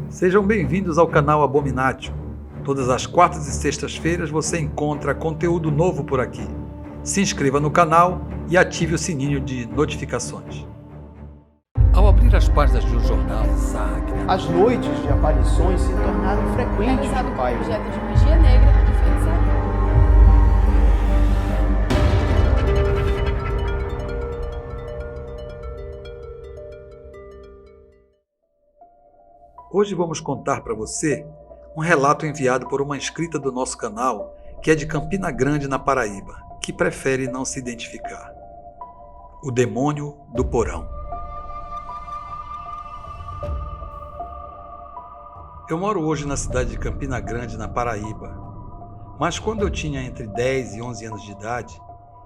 Sejam bem-vindos ao canal Abominatio. Todas as quartas e sextas-feiras você encontra conteúdo novo por aqui. Se inscreva no canal e ative o sininho de notificações. Ao abrir as páginas de um jornal Sagre, As noites de aparições se tornaram frequentes Realizado no com bairro. objeto de magia negra e feitiçaria. hoje vamos contar para você um relato enviado por uma inscrita do nosso canal que é de Campina Grande, na Paraíba, que prefere não se identificar. O demônio do porão. Eu moro hoje na cidade de Campina Grande, na Paraíba, mas quando eu tinha entre 10 e 11 anos de idade,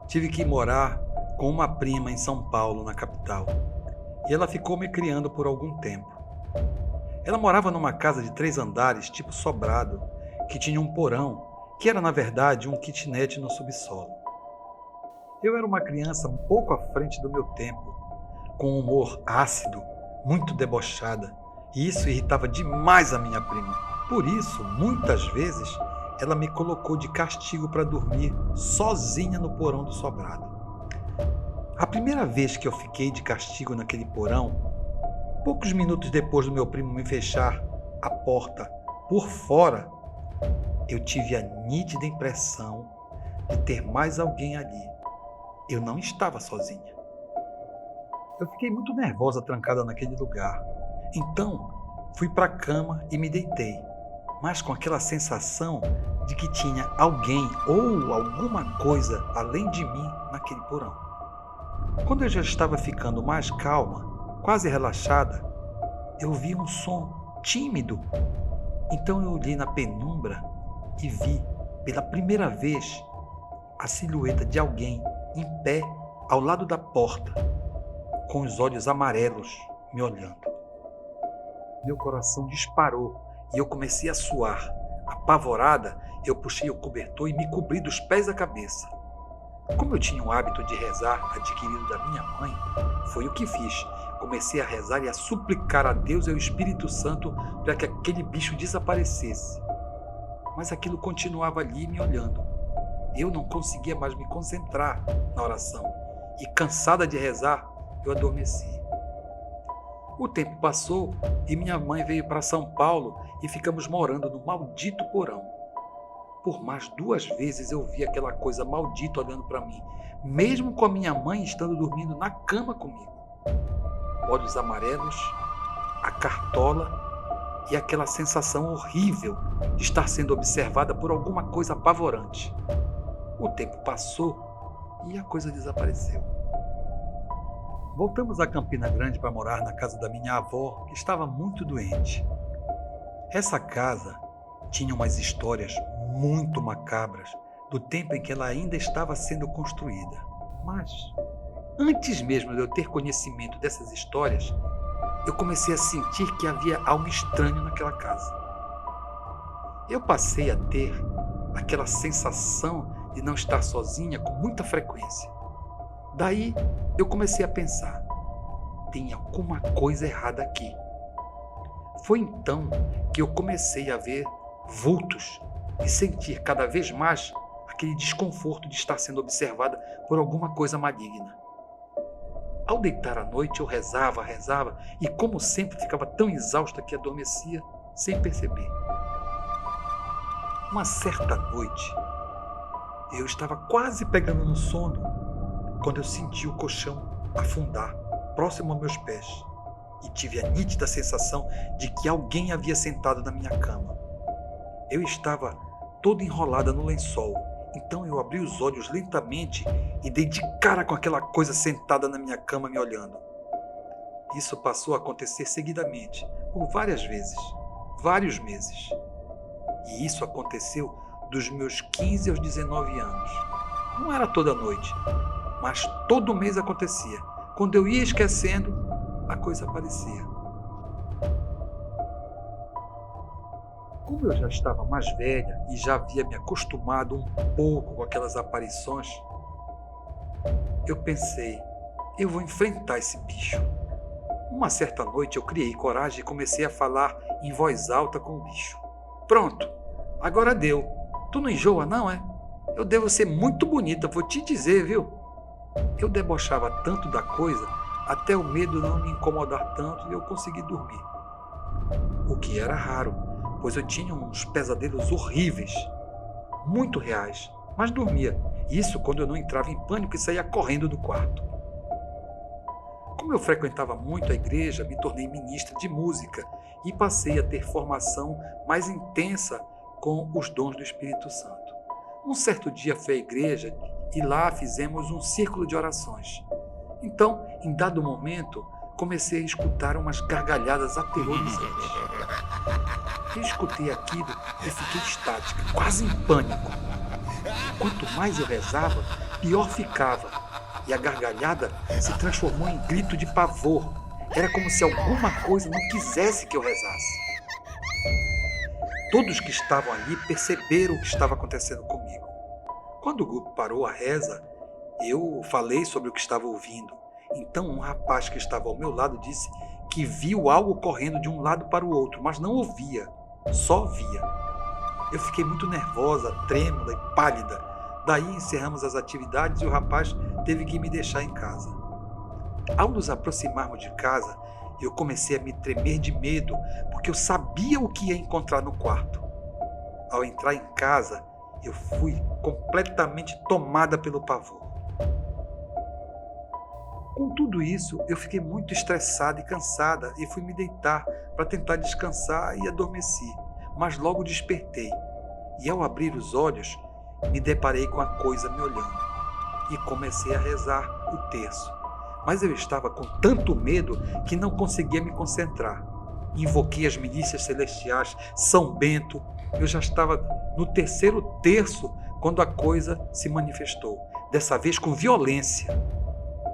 tive que morar com uma prima em São Paulo, na capital, e ela ficou me criando por algum tempo. Ela morava numa casa de 3 andares, tipo sobrado, que tinha um porão, que era na verdade um kitnet no subsolo. Eu era uma criança um pouco à frente do meu tempo, com um humor ácido, muito debochada, e isso irritava demais a minha prima. Por isso, muitas vezes, ela me colocou de castigo para dormir sozinha no porão do sobrado. A primeira vez que eu fiquei de castigo naquele porão, poucos minutos depois do meu primo me fechar a porta por fora, eu tive a nítida impressão de ter mais alguém ali. Eu não estava sozinha. Eu fiquei muito nervosa trancada naquele lugar. Então, fui para a cama e me deitei, mas com aquela sensação de que tinha alguém ou alguma coisa além de mim naquele porão. Quando eu já estava ficando mais calma, quase relaxada, eu vi um som tímido. Então eu olhei na penumbra e vi, pela primeira vez, a silhueta de alguém em pé ao lado da porta, com os olhos amarelos me olhando. Meu coração disparou e eu comecei a suar. Apavorada, eu puxei o cobertor e me cobri dos pés à cabeça. Como eu tinha o hábito de rezar adquirido da minha mãe, foi o que fiz. Comecei a rezar e a suplicar a Deus e ao Espírito Santo para que aquele bicho desaparecesse. Mas aquilo continuava ali me olhando. Eu não conseguia mais me concentrar na oração e, cansada de rezar, eu adormeci. O tempo passou e minha mãe veio para São Paulo e ficamos morando no maldito porão. Por mais 2 vezes eu vi aquela coisa maldita olhando para mim, mesmo com a minha mãe estando dormindo na cama comigo. Olhos amarelos, a cartola e aquela sensação horrível de estar sendo observada por alguma coisa apavorante. O tempo passou e a coisa desapareceu. Voltamos a Campina Grande para morar na casa da minha avó, que estava muito doente. Essa casa tinha umas histórias muito macabras do tempo em que ela ainda estava sendo construída. Mas, antes mesmo de eu ter conhecimento dessas histórias, eu comecei a sentir que havia algo estranho naquela casa. Eu passei a ter aquela sensação de não estar sozinha com muita frequência. Daí, eu comecei a pensar, tem alguma coisa errada aqui. Foi então que eu comecei a ver vultos e sentir cada vez mais aquele desconforto de estar sendo observada por alguma coisa maligna. Ao deitar à noite eu rezava e, como sempre, ficava tão exausta que adormecia sem perceber. Uma certa noite, eu estava quase pegando no sono quando eu senti o colchão afundar próximo aos meus pés e tive a nítida sensação de que alguém havia sentado na minha cama. Eu estava toda enrolada no lençol, então eu abri os olhos lentamente e dei de cara com aquela coisa sentada na minha cama me olhando. Isso passou a acontecer seguidamente, por várias vezes, vários meses. E isso aconteceu dos meus 15 aos 19 anos. Não era toda noite, mas todo mês acontecia. Quando eu ia esquecendo, a coisa aparecia. Como eu já estava mais velha e já havia me acostumado um pouco com aquelas aparições, eu pensei, eu vou enfrentar esse bicho. Uma certa noite eu criei coragem e comecei a falar em voz alta com o bicho. Pronto, agora deu. Tu não enjoa não, é? Eu devo ser muito bonita, vou te dizer, viu? Eu debochava tanto da coisa, até o medo não me incomodar tanto e eu consegui dormir. O que era raro, pois eu tinha uns pesadelos horríveis, muito reais, mas dormia. Isso quando eu não entrava em pânico e saía correndo do quarto. Como eu frequentava muito a igreja, me tornei ministra de música e passei a ter formação mais intensa com os dons do Espírito Santo. Um certo dia fui à igreja e lá fizemos um círculo de orações. Então, em dado momento, comecei a escutar umas gargalhadas aterrorizantes. Eu escutei aquilo e fiquei estática, quase em pânico. Quanto mais eu rezava, pior ficava. E a gargalhada se transformou em grito de pavor. Era como se alguma coisa não quisesse que eu rezasse. Todos que estavam ali perceberam o que estava acontecendo comigo. Quando o grupo parou a reza, eu falei sobre o que estava ouvindo. Então um rapaz que estava ao meu lado disse que viu algo correndo de um lado para o outro, mas não ouvia, só via. Eu fiquei muito nervosa, trêmula e pálida. Daí encerramos as atividades e o rapaz teve que me deixar em casa. Ao nos aproximarmos de casa, eu comecei a me tremer de medo, porque eu sabia o que ia encontrar no quarto. Ao entrar em casa, eu fui completamente tomada pelo pavor. Com tudo isso, eu fiquei muito estressada e cansada e fui me deitar para tentar descansar e adormeci, mas logo despertei. E ao abrir os olhos, me deparei com a coisa me olhando e comecei a rezar o terço. Mas eu estava com tanto medo que não conseguia me concentrar. Invoquei as milícias celestiais, São Bento. Eu já estava no terceiro terço quando a coisa se manifestou, dessa vez com violência.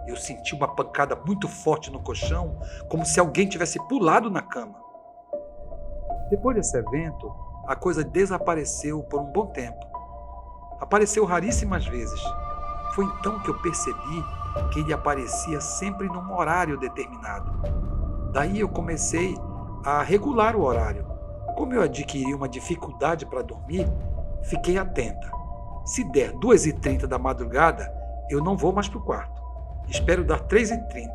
Eu senti uma pancada muito forte no colchão, como se alguém tivesse pulado na cama. Depois desse evento, a coisa desapareceu por um bom tempo. Apareceu raríssimas vezes. Foi então que eu percebi que ele aparecia sempre num horário determinado. Daí eu comecei a regular o horário. Como eu adquiri uma dificuldade para dormir, fiquei atenta. Se der 2h30 da madrugada, eu não vou mais para o quarto. Espero dar 3h30,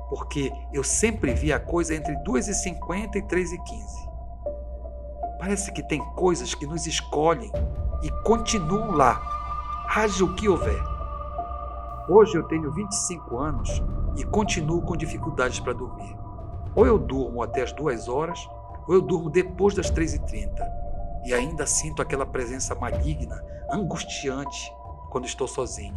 porque eu sempre vi a coisa entre 2h50 e 3h15. Parece que tem coisas que nos escolhem e continuam lá, haja o que houver. Hoje eu tenho 25 anos e continuo com dificuldades para dormir. Ou eu durmo até as 2 horas, ou eu durmo depois das 3h30. E ainda sinto aquela presença maligna, angustiante, quando estou sozinha.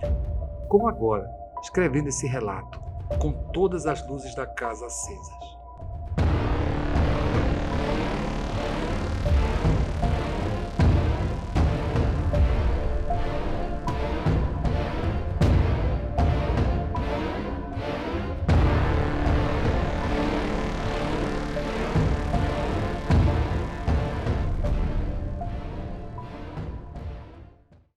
Como agora, escrevendo esse relato, com todas as luzes da casa acesas.